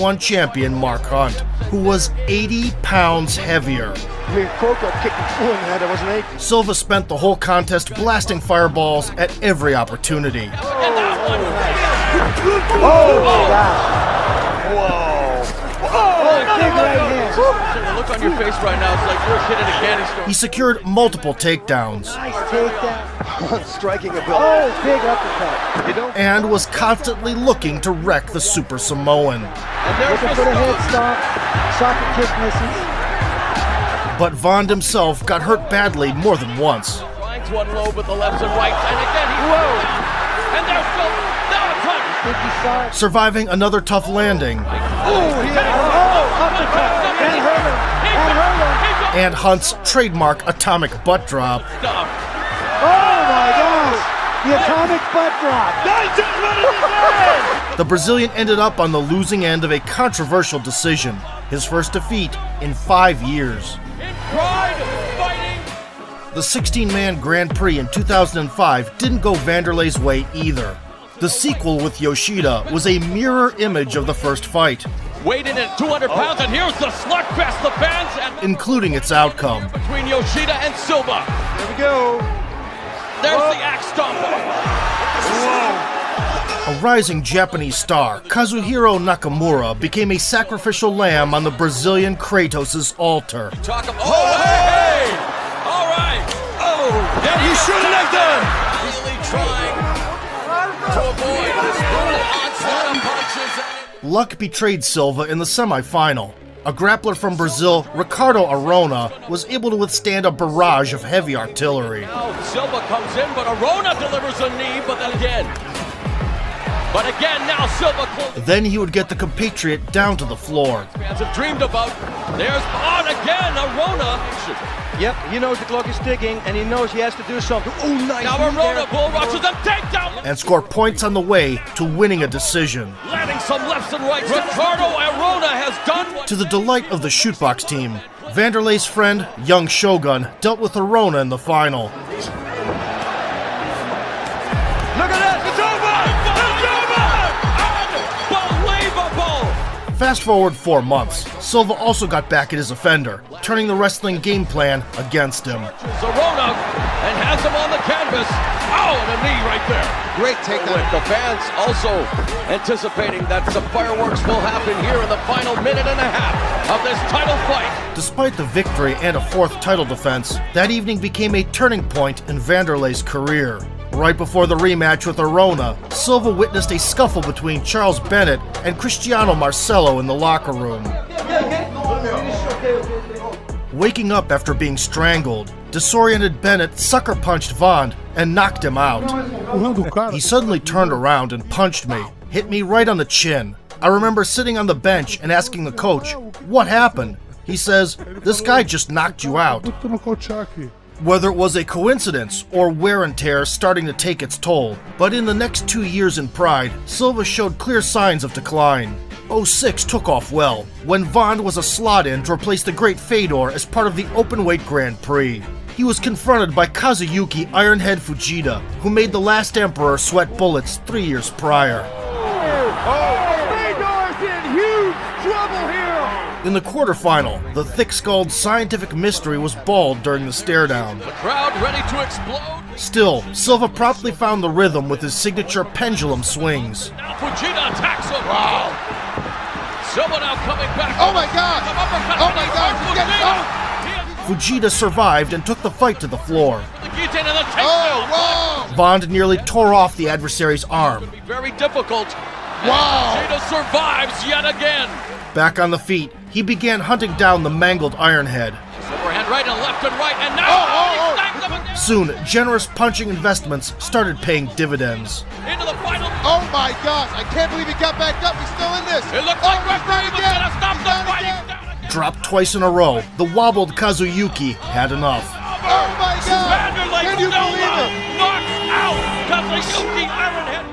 '91 champion Mark Hunt, who was 80 pounds heavier. Silva spent the whole contest blasting fireballs at every opportunity. The look on your face right now is like you're a kid in a candy store. He secured multiple takedowns. Nice takedown. Striking ability. Oh, big uppercut. And was constantly looking to wreck the Super Samoan. Looking for the head stomp. Socket kick misses. But Vaughn himself got hurt badly more than once. Trying to unload with the lefts and rights, and again he and there's still now a touch. Surviving another tough landing. And Hunt's trademark atomic butt drop. Oh my gosh! The atomic butt drop. The Brazilian ended up on the losing end of a controversial decision, his first defeat in 5 years. The 16-man Grand Prix in 2005 didn't go Vanderlei's way either. The sequel with Yoshida was a mirror image of the first fight. Weighed in at 200 pounds, and here's the slugfest, the fans, and including its outcome. Between Yoshida and Silva. Here we go. There's the axe stomper. A rising Japanese star, Kazuhiro Nakamura, became a sacrificial lamb on the Brazilian Kratos' altar. Hey! All right. Oh, and he shouldn't have done. Really trying to avoid this brutal onslaught of punches. Luck betrayed Silva in the semifinal. A grappler from Brazil, Ricardo Arona, was able to withstand a barrage of heavy artillery. Now Silva comes in, but Arona delivers a knee, but again, now Silva closes. Then he would get the compatriot down to the floor. Fans have dreamed about. There's on again, Arona. Yep, he knows the clock is ticking, and he knows he has to do something. Oh, nice. Now Arona bull rushes and takedown. And score points on the way to winning a decision. Landing some lefts and rights. Ricardo Arona has done what... To the delight of the shootbox team, Vanderlei's friend, Young Shogun, dealt with Arona in the final. Look at that! It's over! Unbelievable! Fast forward 4 months, Silva also got back at his offender, turning the wrestling game plan against him. Arona and has him on the canvas. Oh, and a knee right there. Great takedown. The fans also anticipating that some fireworks will happen here in the final minute and a half of this title fight. Despite the victory and a 4th title defense, that evening became a turning point in Vanderlei's career. Right before the rematch with Arona, Silva witnessed a scuffle between Charles Bennett and Cristiano Marcelo in the locker room. Waking up after being strangled, disoriented Bennett sucker punched Vaughn and knocked him out. He suddenly turned around and punched me, hit me right on the chin. I remember sitting on the bench and asking the coach, "What happened?" He says, "This guy just knocked you out." Whether it was a coincidence or wear and tear starting to take its toll, but in the next 2 years in Pride, Silva showed clear signs of decline. '06 took off well, when Vaughn was a slot-in to replace the great Fedor as part of the openweight Grand Prix. He was confronted by Kazuyuki Ironhead Fujita, who made the last emperor sweat bullets 3 years prior. Fedor's in huge trouble here! In the quarterfinal, the thick-skulled scientific mystery was bald during the stare-down. The crowd ready to explode. Still, Silva promptly found the rhythm with his signature pendulum swings. Now Fujita attacks him. Wow. Silva now coming back. Oh my God! Oh my God! He's getting out! Fujita survived and took the fight to the floor. Oh, wow! Vaughn nearly tore off the adversary's arm. It'll be very difficult. Wow! Fujita survives yet again. Back on the feet, he began hunting down the mangled Ironhead. Overhand right and left and right, and now he snags him again. Soon, generous punching investments started paying dividends. Into the final. Oh my gosh! I can't believe he got back up. He's still in this. It looks like referee was gonna stop the fight. Dropped twice in a row, the wobbled Kazuyuki had enough. Oh my God! Vanderlei Can you believe it? knocks out Kazuyuki Ironhead.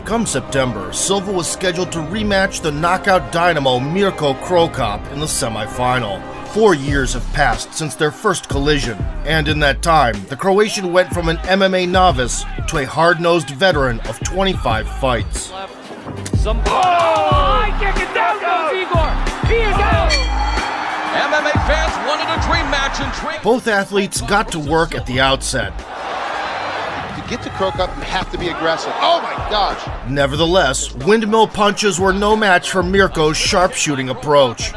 Come September, Silva was scheduled to rematch the knockout dynamo Mirko Krokop in the semifinal. 4 years have passed since their first collision, and in that time, the Croatian went from an MMA novice to a hard-nosed veteran of 25 fights. High kick, and down goes MMA fans wanted a dream match and dream. Both athletes got to work at the outset. To get to croak up, you have to be aggressive. Oh my gosh! Nevertheless, windmill punches were no match for Mirko's sharpshooting approach.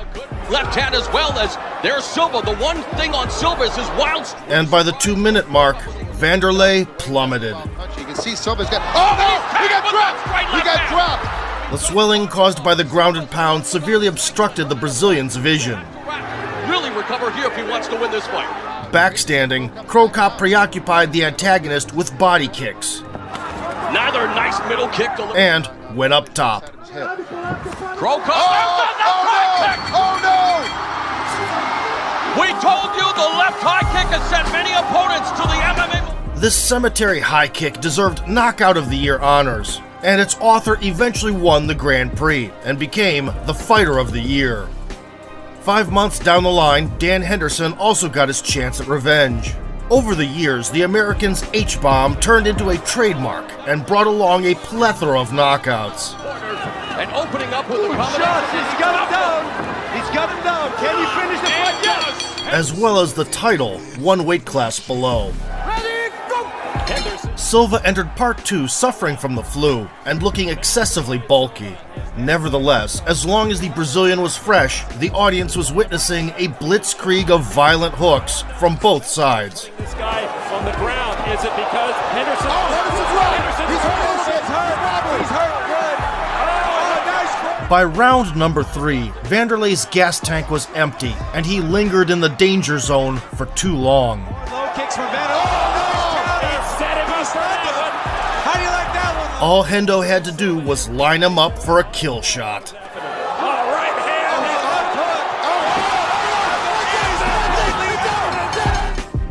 Left hand as well as there's Silva. The one thing on Silva is his wild. And by the 2-minute mark, Vanderlei plummeted. You can see Silva's got. Oh no! He got dropped! He got dropped! The swelling caused by the ground and pound severely obstructed the Brazilian's vision. Really recover here if he wants to win this fight. Backstanding, Krokop preoccupied the antagonist with body kicks. Another nice middle kick to and went up top. Krokop. Oh no! We told you the left high kick has sent many opponents to the MMA. This cemetery high kick deserved Knockout of the Year honors, and its author eventually won the Grand Prix and became the Fighter of the Year. 5 months down the line, Dan Henderson also got his chance at revenge. Over the years, the American's H-bomb turned into a trademark and brought along a plethora of knockouts. And opening up with the shots, he's got him down. He's got him down. Can he finish the fight? Yes. As well as the title, one weight class below. Ready, go. Henderson. Silva entered part 2 suffering from the flu and looking excessively bulky. Nevertheless, as long as the Brazilian was fresh, the audience was witnessing a blitzkrieg of violent hooks from both sides. This guy on the ground, is it because Henderson? Oh, Henderson's right! He's hurt! He's hurt. Good. Oh, nice. By round number 3, Vanderlei's gas tank was empty, and he lingered in the danger zone for too long. Low kicks from Vanderlei. How do you like that one? All Hendo had to do was line him up for a kill shot. Right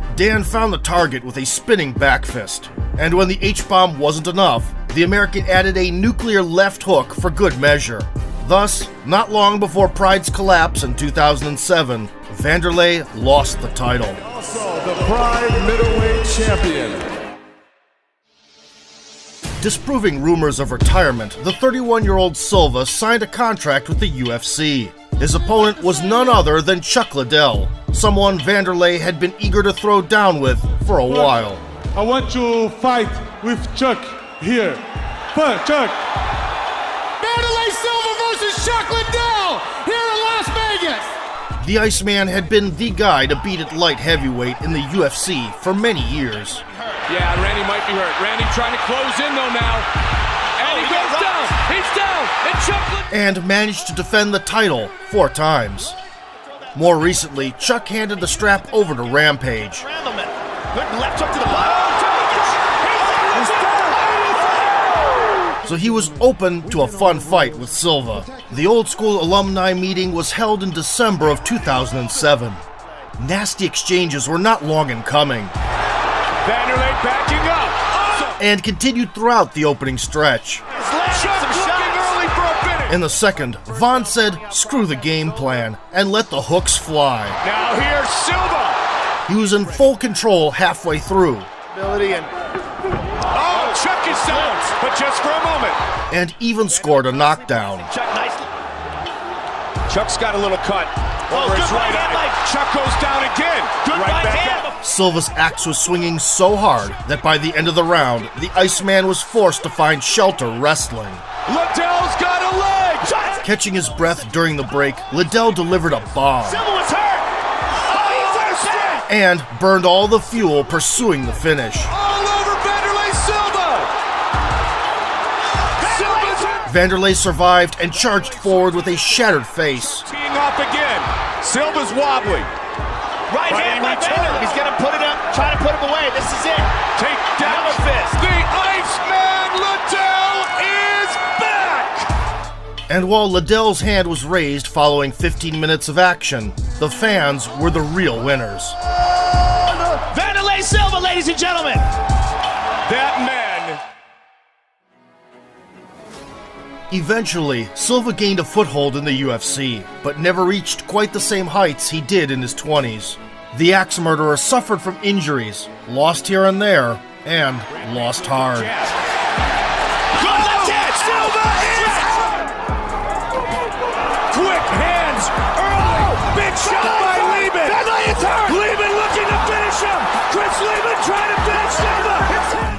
hand. Dan found the target with a spinning back fist, and when the H-bomb wasn't enough, the American added a nuclear left hook for good measure. Thus, not long before Pride's collapse in 2007, Vanderlei lost the title. Also, the Pride middleweight champion. Disproving rumors of retirement, the 31-year-old Silva signed a contract with the UFC. His opponent was none other than Chuck Liddell, someone Vanderlei had been eager to throw down with for a while. I want to fight with Chuck here. But Chuck. Vanderlei Silva versus Chuck Liddell here in Las Vegas! The Iceman had been the guy to beat at light heavyweight in the UFC for many years. Yeah, Randy might be hurt. Randy trying to close in though now. And he goes down. He's down. And Chuck and managed to defend the title 4 times. More recently, Chuck handed the strap over to Rampage. Left hook to the bottom. So he was open to a fun fight with Silva. The old school alumni meeting was held in December of 2007. Nasty exchanges were not long in coming. Vanderlei backing up. And continued throughout the opening stretch. Chuck looking early for a finish. In the second, Vaughn said, "Screw the game plan," and let the hooks fly. Now here's Silva. He was in full control halfway through. Oh, Chuck is down, but just for a moment. And even scored a knockdown. Chuck nicely. Chuck's got a little cut over his right eye. Chuck goes down again. Good right back hand. up. Silva's axe was swinging so hard that by the end of the round, the Iceman was forced to find shelter wrestling. Liddell's got a leg. Catching his breath during the break, Liddell delivered a bomb Silva was hurt. Oh, and burned all the fuel pursuing the finish. all over Vanderlei Silva. Vanderlei survived and charged forward with a shattered face. Teeing off again. Silva's wobbly. Right hand by Vanderlei. He's going to put it up, try to put him away. This is it. Take down Another fist. The Iceman Liddell is back. And while Liddell's hand was raised following 15 minutes of action, the fans were the real winners. Vanderlei Silva, ladies and gentlemen. That man. Eventually, Silva gained a foothold in the UFC, but never reached quite the same heights he did in his 20s. The axe murderer suffered from injuries, lost here and there, and lost hard. Good left hand. Silva is quick hands early. Big shot by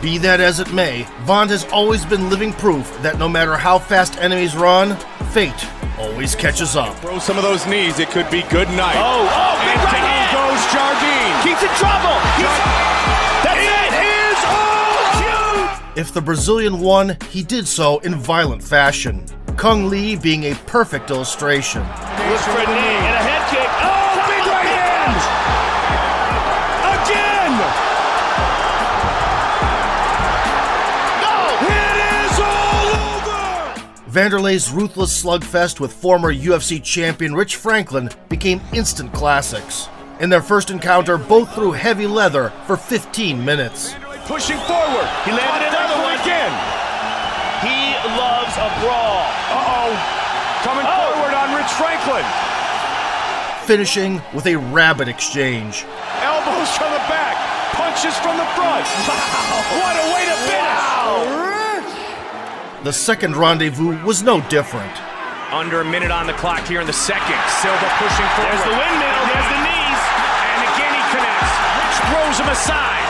Be that as it may, Vaughn has always been living proof that no matter how fast enemies run, fate always catches up. Throw some of those knees, it could be good night. Oh, big and right down hand. goes Jardine. He's in trouble. That's it. Is all huge. If the Brazilian won, he did so in violent fashion. Kung Lee being a perfect illustration. Looks for a knee and a head kick. Oh, big right hand. Again. No. It is all over. Vanderlei's ruthless slugfest with former UFC champion Rich Franklin became instant classics. In their first encounter, both threw heavy leather for 15 minutes. Pushing forward. He landed another one again. He loves a brawl. Coming forward on Rich Franklin. Finishing with a rabid exchange. Elbows from the back, punches from the front. What a way to finish! The second rendezvous was no different. Under a minute on the clock here in the second. Silva pushing forward. There's the windmill. There's the knees. And again he connects. Rich throws him aside.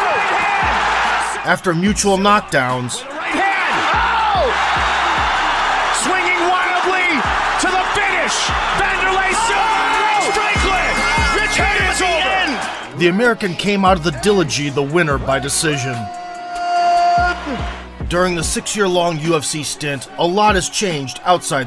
Right hand. After mutual knockdowns, Right hand. Oh! Swinging wildly to the finish. Vanderlei Silva. Rich Franklin. Rich hit him at the end. the American came out of the Dilogy the winner by decision. During the 6-year-long UFC stint, a lot has changed outside